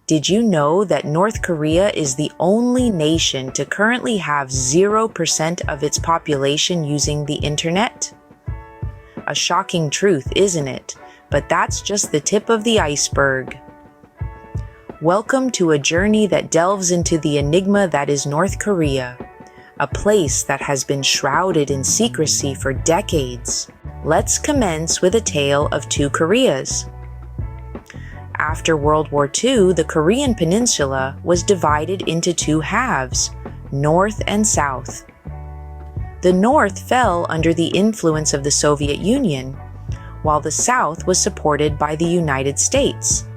Did you know that North Korea is the only nation to currently have 0% of its population using the internet? A shocking truth, isn't it? But that's just the tip of the iceberg. Welcome to a journey that delves into the enigma that is North Korea, a place that has been shrouded in secrecy for decades. Let's commence with a tale of two Koreas. After World War II, the Korean peninsula was divided into two halves, North and South. The North fell under the influence of the Soviet Union, while the South was supported by the United States.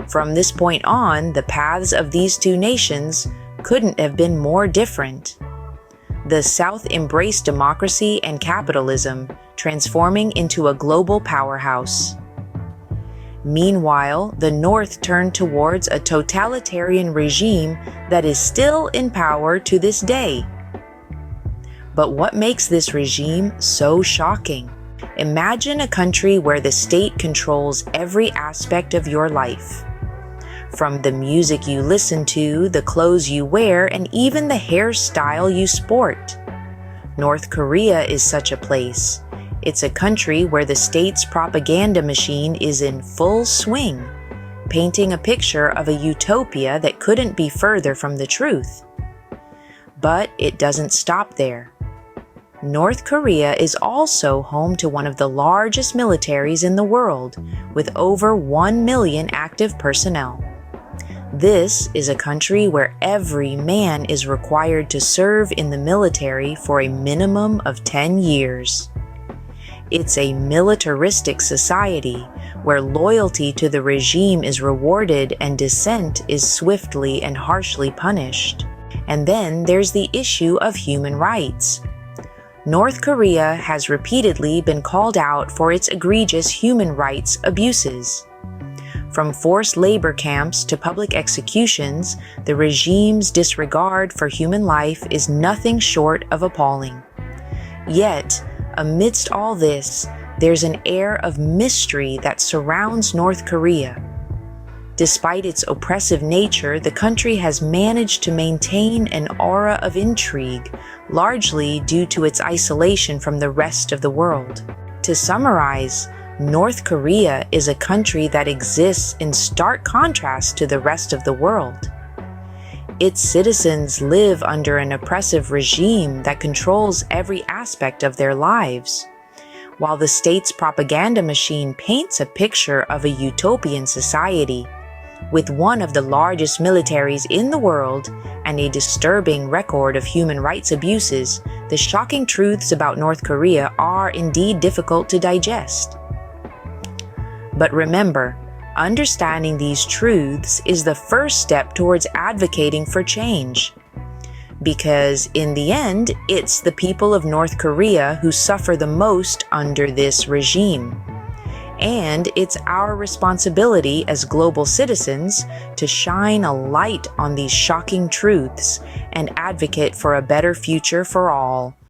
From this point on, the paths of these two nations couldn't have been more different. The South embraced democracy and capitalism, transforming into a global powerhouse. Meanwhile, the North turned towards a totalitarian regime that is still in power to this day. But what makes this regime so shocking? Imagine a country where the state controls every aspect of your life. From the music you listen to, the clothes you wear, and even the hairstyle you sport. North Korea is such a place. It's a country where the state's propaganda machine is in full swing, painting a picture of a utopia that couldn't be further from the truth. But it doesn't stop there. North Korea is also home to one of the largest militaries in the world, with over 1 million active personnel. This is a country where every man is required to serve in the military for a minimum of 10 years. It's a militaristic society where loyalty to the regime is rewarded and dissent is swiftly and harshly punished. And then there's the issue of human rights. North Korea has repeatedly been called out for its egregious human rights abuses. From forced labor camps to public executions, the regime's disregard for human life is nothing short of appalling. Yet, amidst all this, there's an air of mystery that surrounds North Korea. Despite its oppressive nature, the country has managed to maintain an aura of intrigue, largely due to its isolation from the rest of the world. To summarize, North Korea is a country that exists in stark contrast to the rest of the world. Its citizens live under an oppressive regime that controls every aspect of their lives, while the state's propaganda machine paints a picture of a utopian society. With one of the largest militaries in the world and a disturbing record of human rights abuses, the shocking truths about North Korea are indeed difficult to digest. But remember, understanding these truths is the first step towards advocating for change. Because in the end, it's the people of North Korea who suffer the most under this regime. And it's our responsibility as global citizens to shine a light on these shocking truths and advocate for a better future for all.